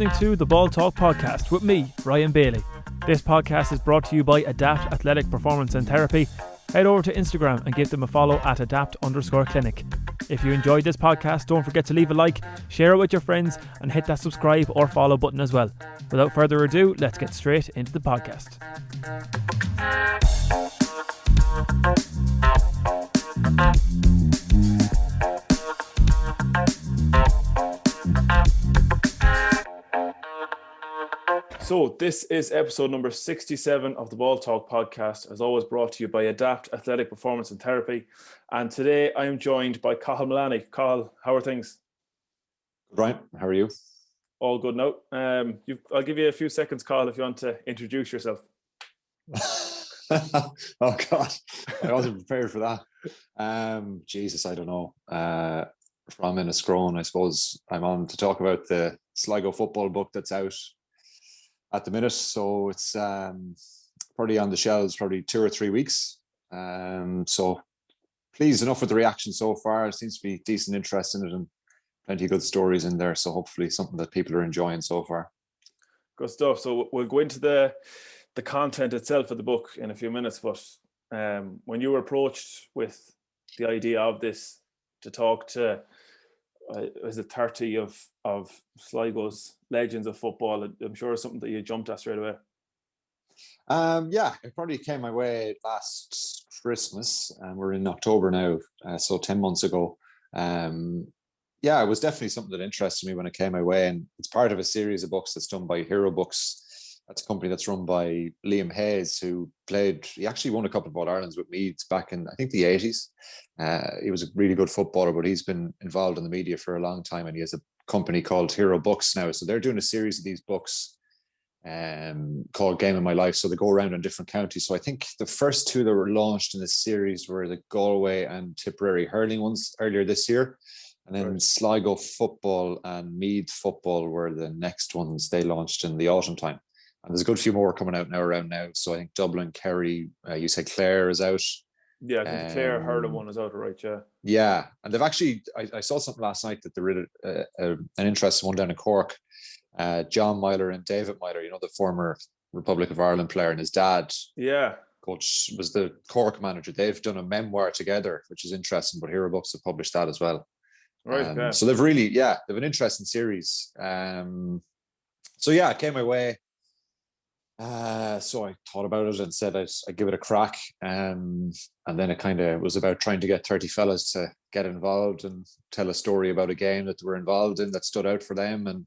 listening to the Ball Talk podcast with me, Ryan Bailey. This podcast is brought to you by Adapt Athletic Performance and Therapy. Head over to Instagram and give them a follow at adapt_clinic. If you enjoyed this podcast, don't forget to leave a like, share it with your friends, and hit that subscribe or follow button as well. Without further ado, let's get straight into the podcast. So this is episode number 67 of the Ball Talk podcast, as always brought to you by Adapt Athletic Performance and Therapy. And today I am joined by Cathal Mullaney. Cathal, how are things? Right, how are you? All good now. I'll give you a few seconds, Cathal, if you want to introduce yourself. Oh God, I wasn't prepared for that. Jesus, I don't know. From Inniscrone, I suppose I'm on to talk about the Sligo football book that's out at the minute. So it's probably on the shelves probably 2 or 3 weeks. So pleased enough with the reaction so far. There seems to be decent interest in it and plenty of good stories in there. So hopefully something that people are enjoying so far. Good stuff. So we'll go into the content itself of the book in a few minutes. But when you were approached with the idea of this to talk to, is it 30 of Sligo's legends of football, I'm sure it's something that you jumped at straight away. Yeah, it probably came my way last Christmas, and we're in October now, so 10 months ago. Yeah, it was definitely something that interested me when it came my way, and it's part of a series of books that's done by Hero Books. That's a company that's run by Liam Hayes, he actually won a couple of All-Irelands with Meads back in, I think, the 80s. He was a really good footballer, but he's been involved in the media for a long time, and he has a company called Hero Books now. So they're doing a series of these books called Game of My Life. So they go around in different counties. So I think the first two that were launched in this series were the Galway and Tipperary hurling ones earlier this year. And then right. Sligo football and Meath football were the next ones they launched in the autumn time. And there's a good few more coming out now around now. So I think Dublin, Kerry, you said Clare is out. Yeah, I think the Clare hurling one is out, right? Yeah. Yeah, and they've actually, I saw something last night that there is an interesting one down in Cork. John Myler and David Myler, the former Republic of Ireland player, and his dad, coach, was the Cork manager. They've done a memoir together, which is interesting, but Hero Books have published that as well. Right. Okay. So they've an interesting series. So yeah, it came my way. So I thought about it and said I'd give it a crack. And then it kind of was about trying to get 30 fellas to get involved and tell a story about a game that they were involved in that stood out for them, and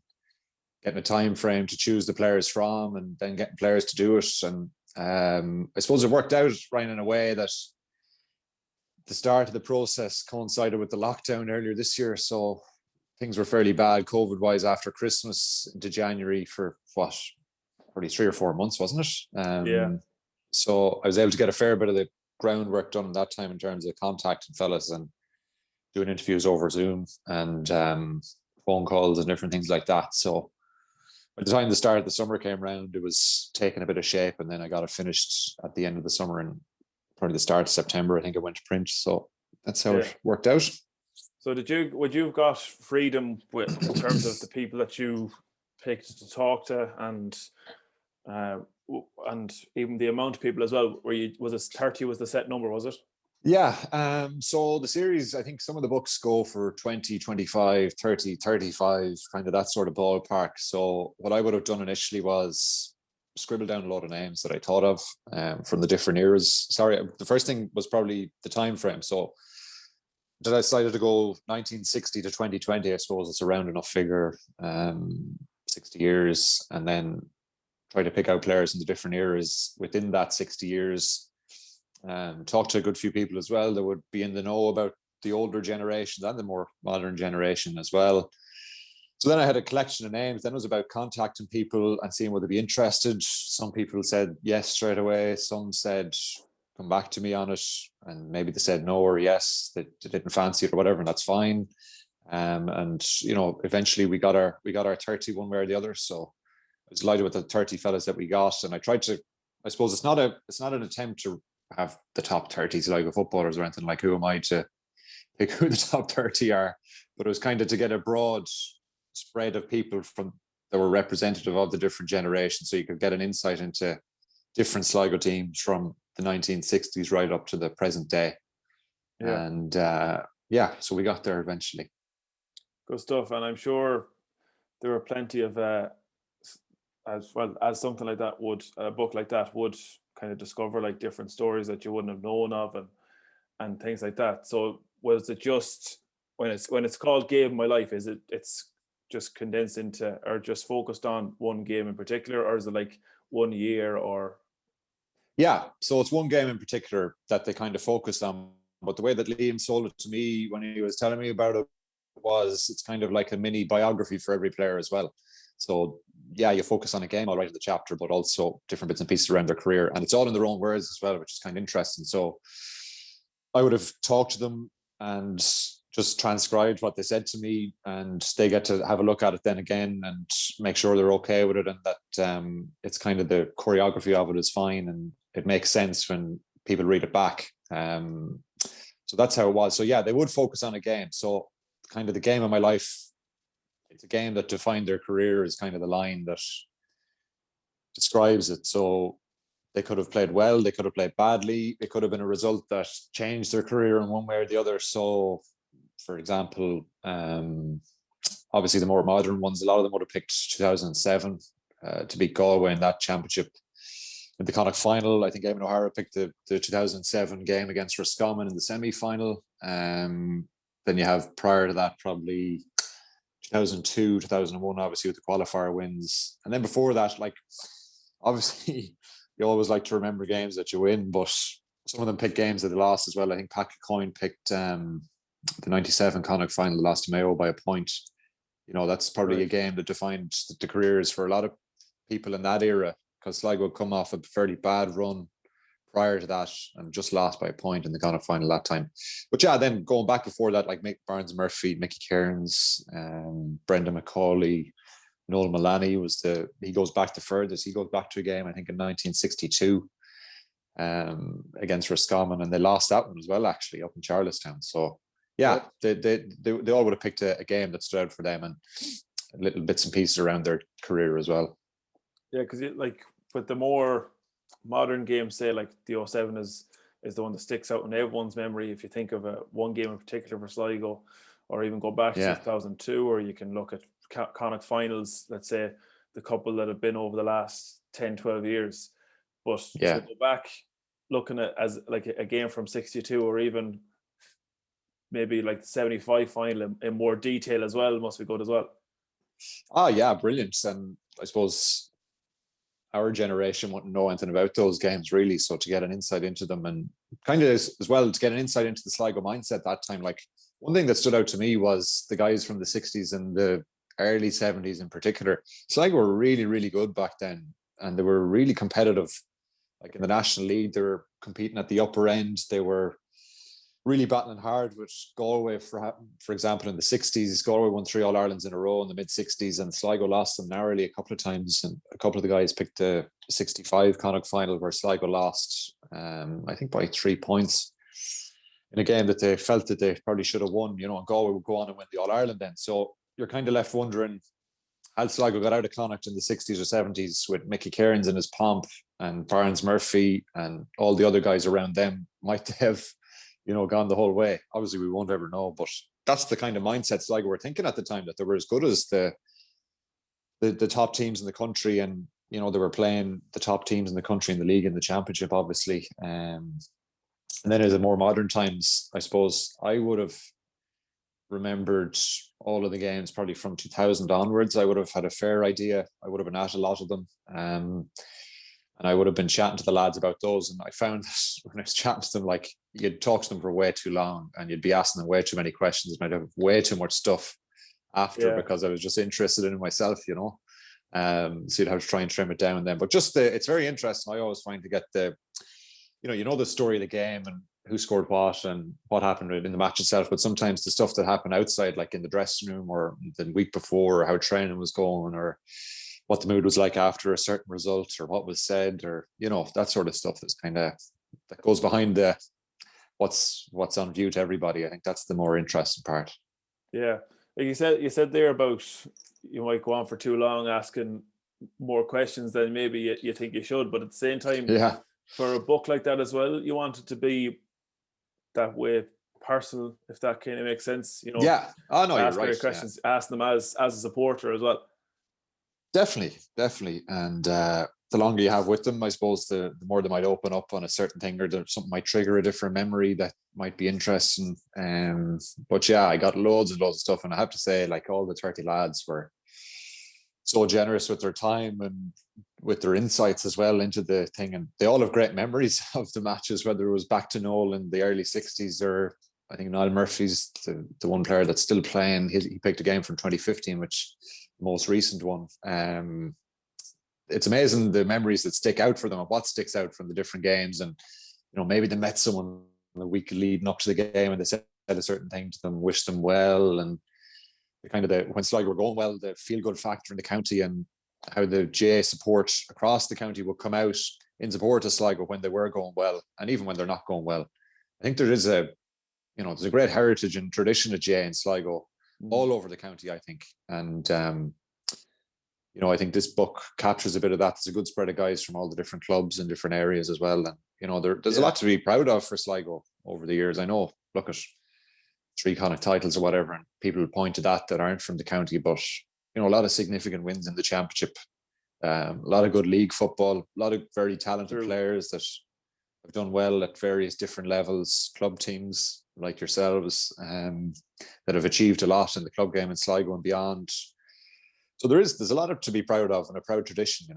getting a time frame to choose the players from, and then getting players to do it. And I suppose it worked out, Ryan, in a way that the start of the process coincided with the lockdown earlier this year. So things were fairly bad COVID-wise after Christmas into January for probably 3 or 4 months, wasn't it? So I was able to get a fair bit of the groundwork done at that time in terms of contacting fellas and doing interviews over Zoom and phone calls and different things like that. So by the time the start of the summer came around, it was taking a bit of shape, and then I got it finished at the end of the summer, and probably the start of September, I think it went to print. So that's how it worked out. So would you have got freedom in terms of the people that you picked to talk to, and even the amount of people as well? Was it 30 was the set number, was it? Yeah. So the series, I think some of the books go for 20, 25, 30, 35, kind of that sort of ballpark. So what I would have done initially was scribble down a lot of names that I thought of from the different eras. Sorry, the first thing was probably the time frame. So I decided to go 1960 to 2020, I suppose it's a round enough figure, 60 years, and then try to pick out players in the different eras within that 60 years. Talk to a good few people as well that would be in the know about the older generation and the more modern generation as well. So then I had a collection of names. Then it was about contacting people and seeing whether they'd be interested. Some people said yes straight away. Some said, come back to me on it. And maybe they said no or yes, they didn't fancy it or whatever, and that's fine. And eventually we got our 30 one way or the other. So I was delighted with the 30 fellas that we got. And I tried to, I suppose it's not an attempt to have the top 30 Sligo footballers or anything, like who am I to pick who the top 30 are, but it was kind of to get a broad spread of people from that were representative of the different generations, so you could get an insight into different Sligo teams from the 1960s right up to the present day. Yeah. And so we got there eventually. Good stuff. And I'm sure there were plenty of as well as something like that would, a book like that would kind of discover like different stories that you wouldn't have known of and things like that. So was it just when it's called Game of My Life, it's just condensed into, or just focused on one game in particular, or is it like 1 year, or? Yeah, so it's one game in particular that they kind of focused on. But the way that Liam sold it to me when he was telling me about it was, it's kind of like a mini biography for every player as well. So yeah, you focus on a game all right in the chapter, but also different bits and pieces around their career. And it's all in their own words as well, which is kind of interesting. So I would have talked to them and just transcribed what they said to me, and they get to have a look at it then again and make sure they're okay with it, and that it's kind of the choreography of it is fine and it makes sense when people read it back. So that's how it was. So yeah, they would focus on a game. So kind of the game of my life, it's a game that defined their career, is kind of the line that describes it. So they could have played well, they could have played badly, it could have been a result that changed their career in one way or the other. So for example, obviously the more modern ones, a lot of them would have picked 2007 to beat Galway in that championship. In the Connacht final, I think Eamon O'Hara picked the 2007 game against Roscommon in the semi-final. Then you have, prior to that, probably 2002, 2001, obviously with the qualifier wins. And then before that, like, obviously you always like to remember games that you win, but some of them picked games that they lost as well. I think Patrick Coyne picked the 97 Connacht final, lost to Mayo by a point. You know, that's probably a game that defined the careers for a lot of people in that era, because Sligo had come off a fairly bad run prior to that and just lost by a point in the Connacht final that time. But yeah, then going back before that, like Mick Barnes-Murphy, Mickey Cairns, Brendan McCauley, Noel Mullaney he goes back the furthest. He goes back to a game, I think, in 1962 against Roscommon, and they lost that one as well, actually, up in Charlestown. So yeah, they all would have picked a game that stood out for them, and little bits and pieces around their career as well. Yeah, because like with the more modern games, say like the 07 is the one that sticks out in everyone's memory. If you think of one game in particular for Sligo, or even go back to 2002, or you can look at Connacht finals, let's say the couple that have been over the last 10, 12 years. But to go back looking at as like a game from 62, or even maybe like the 75 final in more detail as well, must be good as well. Oh yeah, brilliant. And I suppose our generation wouldn't know anything about those games really, so to get an insight into them, and kind of as well to get an insight into the Sligo mindset that time. Like, one thing that stood out to me was the guys from the 60s and the early 70s in particular. Sligo were really, really good back then, and they were really competitive. Like in the National League, they were competing at the upper end. They were really battling hard with Galway, for example, in the 60s. Galway won 3 All-Irelands in a row in the mid-60s, and Sligo lost them narrowly a couple of times. And a couple of the guys picked the 65 Connacht final, where Sligo lost, I think, by 3 points in a game that they felt that they probably should have won. You know, and Galway would go on and win the All-Ireland then. So you're kind of left wondering, had Sligo got out of Connacht in the 60s or 70s with Mickey Cairns in his pomp and Barnes-Murphy and all the other guys around them, might they have, you know, gone the whole way? Obviously, we won't ever know, but that's the kind of mindset Sligo were thinking at the time, that they were as good as the top teams in the country, and you know, they were playing the top teams in the country in the league and the championship, obviously. And then as the more modern times, I suppose I would have remembered all of the games probably from 2000 onwards. I would have had a fair idea. I would have been at a lot of them. And I would have been chatting to the lads about those. And I found that when I was chatting to them, like, you'd talk to them for way too long and you'd be asking them way too many questions. And I'd have way too much stuff after because I was just interested in it myself, you know. So you'd have to try and trim it down then. But just it's very interesting. I always find to get you know the story of the game and who scored what and what happened in the match itself. But sometimes the stuff that happened outside, like in the dressing room or the week before, or how training was going, or what the mood was like after a certain result, or what was said, or, you know, that sort of stuff that's kind of, that goes behind what's on view to everybody. I think that's the more interesting part. Yeah. Like you said there about you might go on for too long asking more questions than maybe you think you should, but at the same time, Yeah. for a book like that as well, you want it to be that way personal, if that kind of makes sense. Yeah. Oh no, you're Asking right. your Yeah. questions, asking them as a supporter as well. Definitely. And the longer you have with them, I suppose the more they might open up on a certain thing, or something might trigger a different memory that might be interesting. But yeah, I got loads and loads of stuff. And I have to say, like, all the 30 lads were so generous with their time and with their insights as well into the thing. And they all have great memories of the matches, whether it was back to Noel in the early 60s, or I think Niall Murphy's the one player that's still playing. He picked a game from 2015, which the most recent one. It's amazing the memories that stick out for them and what sticks out from the different games. And, maybe they met someone the week leading up to the game and they said a certain thing to them, wished them well. And when Sligo were going well, the feel good factor in the county, and how the GA support across the county would come out in support of Sligo when they were going well, and even when they're not going well. I think there's a great heritage and tradition of GA in Sligo all over the county, I think. And I think this book captures a bit of that. There's a good spread of guys from all the different clubs and different areas as well. And there's a lot to be proud of for Sligo over the years. I know, look at 3 Connacht titles or whatever, and people point to that aren't from the county, but a lot of significant wins in the championship, a lot of good league football, a lot of very talented players that have done well at various different levels, club teams like yourselves, that have achieved a lot in the club game in Sligo and beyond. So there's a lot to be proud of, and a proud tradition,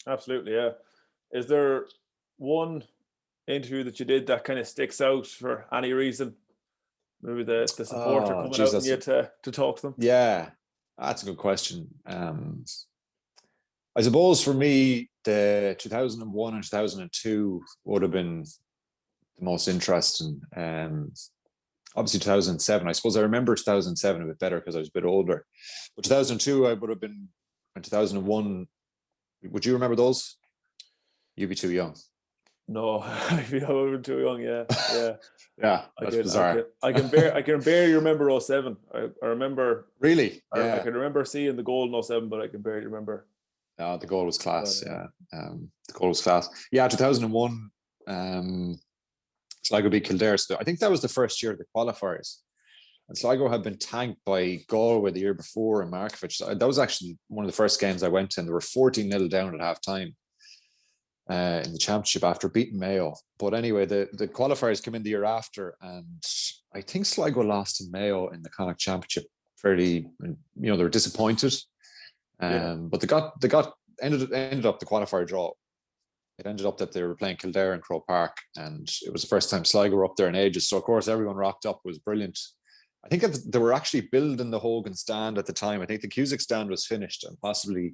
Absolutely, yeah. Is there one interview that you did that kind of sticks out for any reason? Maybe the supporter coming out and you to talk to them? Yeah, that's a good question. I suppose for me, the 2001 and 2002 would have been the most interesting. Obviously 2007. I suppose I remember 2007 a bit better because I was a bit older. But 2002, I would have been, and 2001. Would you remember those? You'd be too young. No, I'd be too young. Yeah. Yeah, that's bizarre. I can barely remember 07. I remember. Really? Yeah. I can remember seeing the goal in 07, but I can barely remember. The goal was class. Yeah. The goal was class. Yeah, 2001. Sligo beat Kildare. So I think that was the first year of the qualifiers. And Sligo had been tanked by Galway the year before in Markovich. So that was actually one of the first games I went to, and they were 14-0 down at half time in the championship after beating Mayo. But anyway, the qualifiers came in the year after, and I think Sligo lost in Mayo in the Connacht Championship fairly, they were disappointed. But they ended up the qualifier draw. It ended up that they were playing Kildare in Croke Park, and it was the first time Sligo were up there in ages. So of course everyone rocked up. It was brilliant. I think they were actually building the Hogan stand at the time. I think the Cusack stand was finished, and possibly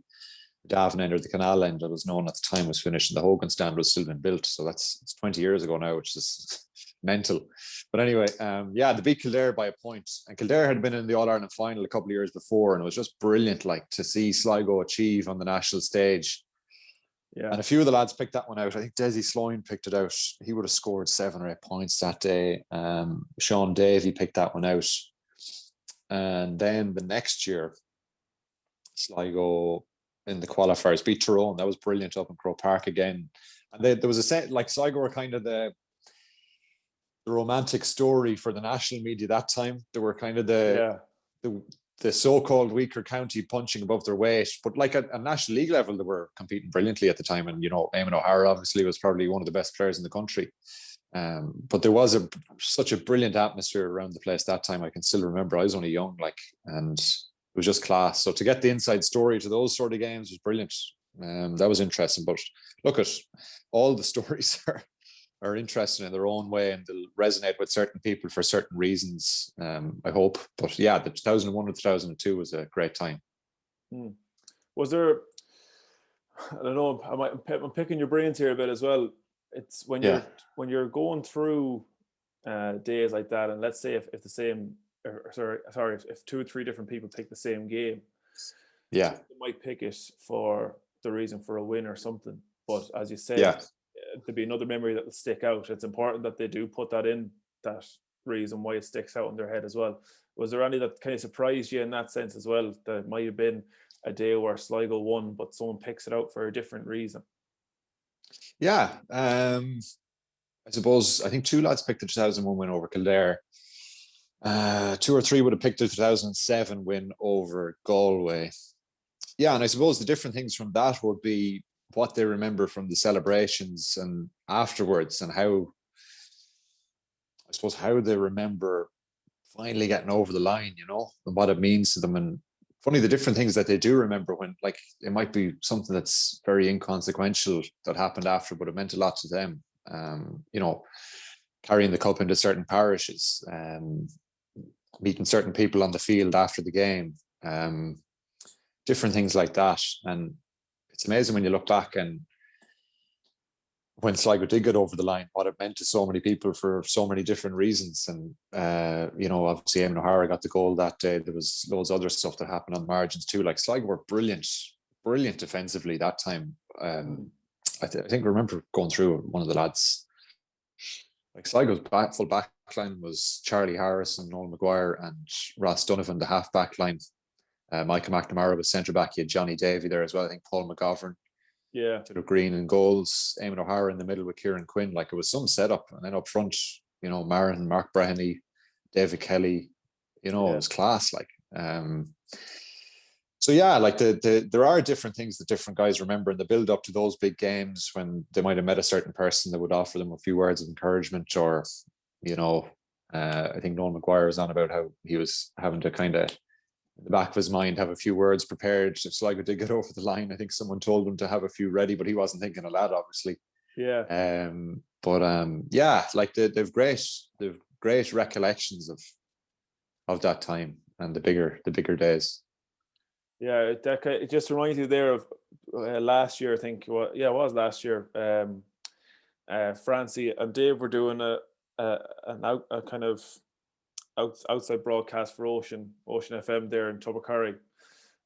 the Davin end or the Cathal end that was known at the time was finished, and the Hogan stand was still been built. So it's 20 years ago now, which is mental. But anyway, they beat Kildare by a point, and Kildare had been in the All-Ireland final a couple of years before, and it was just brilliant, like, to see Sligo achieve on the national stage. Yeah. And a few of the lads picked that one out. I think Desi Sloan picked it out. He would have scored 7 or 8 points that day. Sean Davey picked that one out. And then the next year, Sligo in the qualifiers beat Tyrone. That was brilliant up in Croke Park again. And there was a set, like, Sligo were kind of the romantic story for the national media that time. They were kind of the so-called weaker county punching above their weight, but like at a national league level, they were competing brilliantly at the time. And Eamon O'Hara obviously was probably one of the best players in the country. But there was such a brilliant atmosphere around the place that time. I can still remember. I was only young, and it was just class. So to get the inside story to those sort of games was brilliant. That was interesting. But look, at all the stories are interesting in their own way, and they'll resonate with certain people for certain reasons, I hope. But yeah, the 2001 and 2002 was a great time. Was there, I don't know, I'm picking your brains here a bit as well. It's when you're going through days like that, and let's say if the same, if 2 or 3 different people pick the same game, they might pick it for the reason for a win or something. But as you said, there'll be another memory that will stick out. It's important that they do put that in, that reason why it sticks out in their head as well. Was there any that kind of surprised you in that sense as well? That might have been a day where Sligo won, but someone picks it out for a different reason. Yeah. I suppose, I think two lads picked the 2001 win over Kildare. Two or three would have picked the 2007 win over Galway. Yeah, and I suppose the different things from that would be what they remember from the celebrations and afterwards, and how, I suppose, how they remember finally getting over the line, and what it means to them. And funny, the different things that they do remember, when, like, it might be something that's very inconsequential that happened after, but it meant a lot to them. Carrying the cup into certain parishes, meeting certain people on the field after the game, different things like that. And it's amazing when you look back, and when Sligo did get over the line, what it meant to so many people for so many different reasons. And, obviously Eamon O'Hara got the goal that day. There was loads of other stuff that happened on the margins too. Like, Sligo were brilliant defensively that time. I think I remember going through one of the lads. Like, Sligo's full back line was Charlie Harrison, Noel Maguire, and Ross Donovan, the half back line. Michael McNamara was centre back. You had Johnny Davy there as well. I think Paul McGovern. Yeah. To the green and goals. Eamon O'Hara in the middle with Kieran Quinn. Like, it was some setup. And then up front, Marin, Mark Breheny, David Kelly. It was class. Like, so yeah, like there are different things that different guys remember in the build up to those big games, when they might have met a certain person that would offer them a few words of encouragement, or, I think Noel Maguire was on about how he was having to kind of, in the back of his mind, have a few words prepared if Sligo did get over the line. I think someone told him to have a few ready, but he wasn't thinking of that, obviously. Yeah. Like, they've great recollections of that time and the bigger days. Yeah, it just reminds you there of last year. I think it was last year. Francie and Dave were doing a kind of outside broadcast for Ocean FM there in Tubbercurry,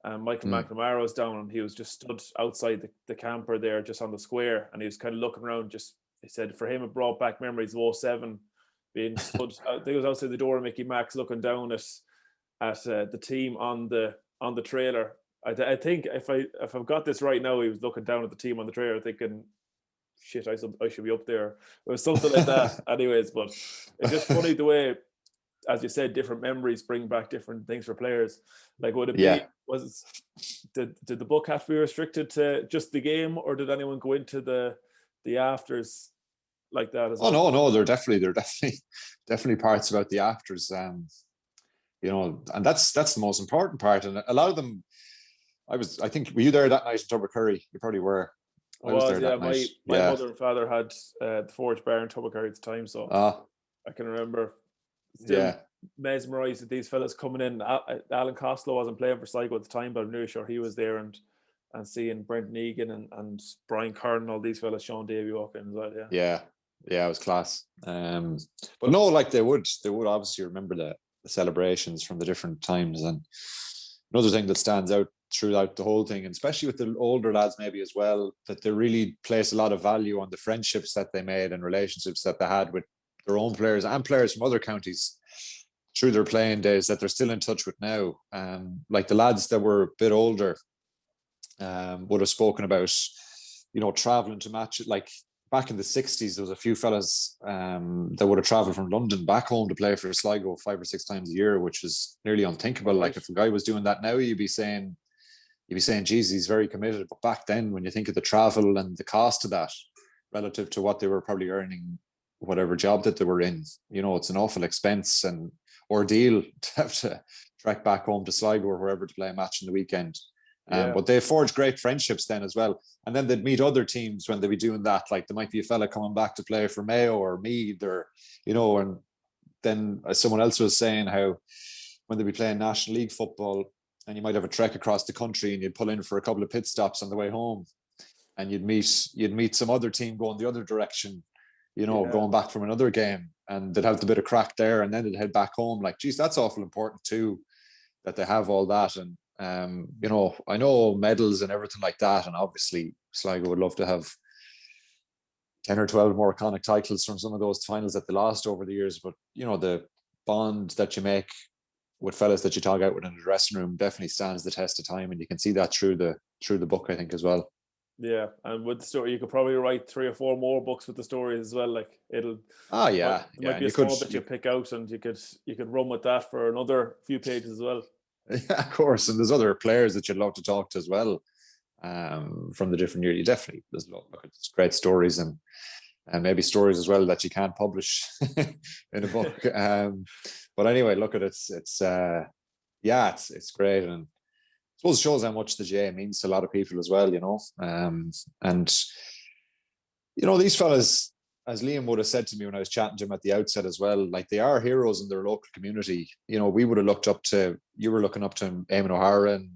and Michael McNamara was down, and he was just stood outside the camper there, just on the square, and he was kind of looking around. Just, he said, for him it brought back memories of 07, being stood. I think it was outside the door of Mickey Max, looking down at the team on the trailer. I think if I've got this right now, he was looking down at the team on the trailer, thinking, shit, I should be up there. It was something like that. Anyways, but it's just funny the way, as you said, different memories bring back different things for players. Like, would it be, did the book have to be restricted to just the game, or did anyone go into the afters like that as well? Oh no, they're definitely parts about the afters. And that's the most important part. And a lot of them, I think, were you there that night in Tubbercurry? You probably were. I was there that night. My mother and father had the Forge Bar in Tubbercurry at the time, so I can remember still mesmerised at these fellas coming in. Alan Costello wasn't playing for Sligo at the time, but I'm nearly sure he was there, and seeing Brendan Egan and Brian Curran, all these fellas, Sean Davey walking as well. Yeah, it was class. But no, like, they would obviously remember the celebrations from the different times. And another thing that stands out throughout the whole thing, and especially with the older lads maybe as well, that they really place a lot of value on the friendships that they made and relationships that they had with their own players and players from other counties through their playing days, that they're still in touch with now. Like, the lads that were a bit older would have spoken about, traveling to matches. Like, back in the 60s, there was a few fellas that would have traveled from London back home to play for Sligo 5 or 6 times a year, which was nearly unthinkable. Like, if a guy was doing that now, you'd be saying, geez, he's very committed. But back then, when you think of the travel and the cost of that relative to what they were probably earning, whatever job that they were in, it's an awful expense and ordeal to have to trek back home to Sligo or wherever to play a match in the weekend. But they forged great friendships then as well. And then they'd meet other teams when they'd be doing that. Like, there might be a fella coming back to play for Mayo or Meath, or, and then someone else was saying how when they'd be playing National League football, and you might have a trek across the country, and you'd pull in for a couple of pit stops on the way home, and you'd meet some other team going the other direction, going back from another game, and they'd have the bit of crack there, and then they'd head back home. Like, geez, that's awful important too, that they have all that. And I know medals and everything like that, and obviously Sligo would love to have 10 or 12 more iconic titles from some of those finals that they lost over the years. But the bond that you make with fellas that you talk out with in the dressing room definitely stands the test of time, and you can see that through the book, I think, as well. Yeah, and with the story, you could probably write 3 or 4 more books with the stories as well. Like there might be a small bit you pick out, and you could run with that for another few pages as well. Yeah, of course, and there's other players that you'd love to talk to as well, from the different years. There's great stories and maybe stories as well that you can't publish in a book. But anyway, look at it. It's great, and I suppose it shows how much the GA means to a lot of people as well, and these fellas, as Liam would have said to me when I was chatting to him at the outset as well, like, they are heroes in their local community. We would have looked up to, you were looking up to Eamon O'Hara and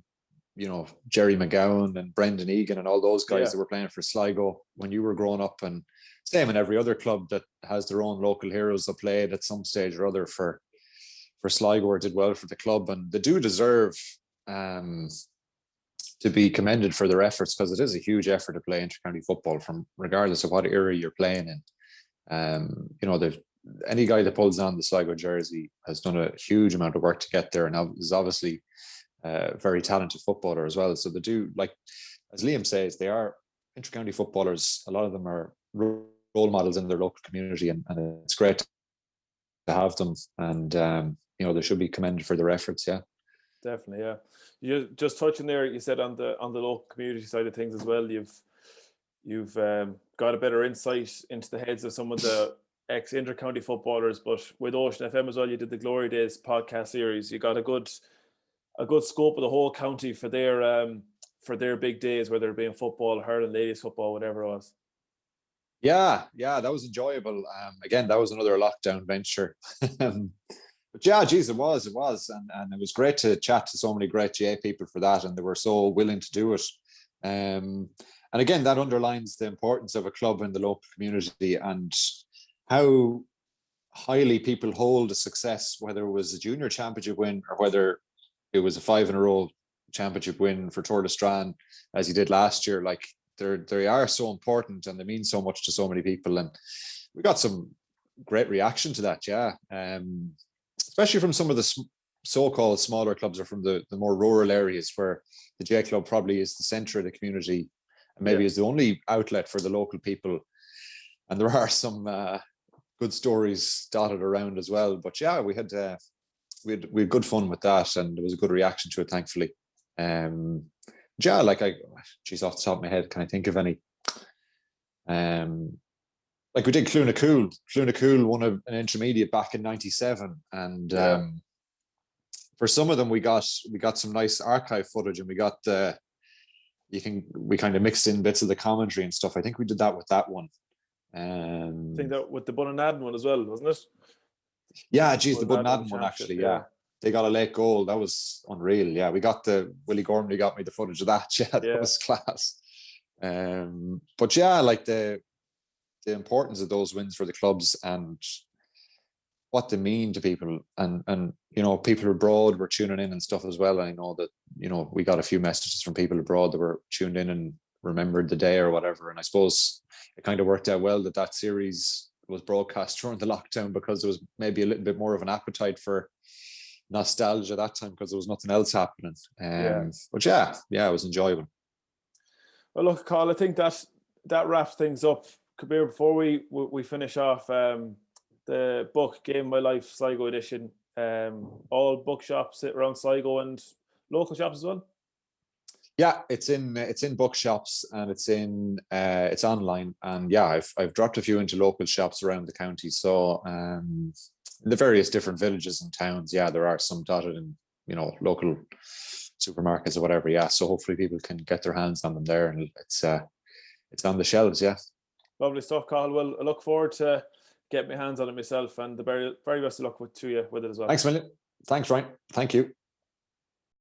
Jerry McGowan and Brendan Egan and all those guys that were playing for Sligo when you were growing up, and same in every other club that has their own local heroes that played at some stage or other for Sligo or did well for the club, and they do deserve to be commended for their efforts, because it is a huge effort to play intercounty football, from regardless of what era you're playing in. Any guy that pulls on the Sligo jersey has done a huge amount of work to get there, and is obviously a very talented footballer as well. So they do, like as Liam says, they are intercounty footballers. A lot of them are role models in their local community, and it's great to have them, and they should be commended for their efforts. Yeah, definitely. Yeah, you just touching there, you said on the local community side of things as well, you've got a better insight into the heads of some of the ex intercounty footballers, but with Ocean FM as well, you did the Glory Days podcast series. You got a good scope of the whole county for their big days, whether it be in football, hurling, ladies football, whatever it was. Yeah, that was enjoyable. Again, that was another lockdown venture. But yeah, geez, it was, and it was great to chat to so many great GA people for that, and they were so willing to do it. And again, that underlines the importance of a club in the local community and how highly people hold a success, whether it was a junior championship win or whether it was a 5-in-a-row championship win for Tour de Strand, as he did last year. Like, they are so important, and they mean so much to so many people, and we got some great reaction to that. Yeah. Especially from some of the so-called smaller clubs, or from the more rural areas where the J Club probably is the centre of the community and maybe is the only outlet for the local people. And there are some good stories dotted around as well. But yeah, we had good fun with that, and there was a good reaction to it, thankfully. Yeah, like off the top of my head, can I think of any? Like we did Clunacool. Clunacool won an intermediate back in '97, and for some of them we got some nice archive footage, and we kind of mixed in bits of the commentary and stuff. I think we did that with that one. I think that with the Bunnadan one as well, wasn't it? Yeah, geez, the Bunnadan one actually. Yeah, they got a late goal. That was unreal. Yeah, we got Willie Gormley got me the footage of that. Yeah, that was class. But yeah, like the importance of those wins for the clubs and what they mean to people, and people abroad were tuning in and stuff as well. I know that we got a few messages from people abroad that were tuned in and remembered the day or whatever, and I suppose it kind of worked out well that series was broadcast during the lockdown, because there was maybe a little bit more of an appetite for nostalgia that time, because there was nothing else happening. But yeah, it was enjoyable. Well, look, Carl, I think that wraps things up. Kabir, before we finish off, the book Game of My Life Sligo edition, all bookshops around Sligo and local shops as well. Yeah, it's in bookshops, and it's online, and yeah, I've dropped a few into local shops around the county. So in the various different villages and towns, yeah, there are some dotted in local supermarkets or whatever. Yeah, so hopefully people can get their hands on them there, and it's on the shelves. Yeah. Lovely stuff, Cathal. Well, I look forward to getting my hands on it myself, and the very, very best of luck to you with it as well. Thanks, Million. Thanks, Ryan. Thank you.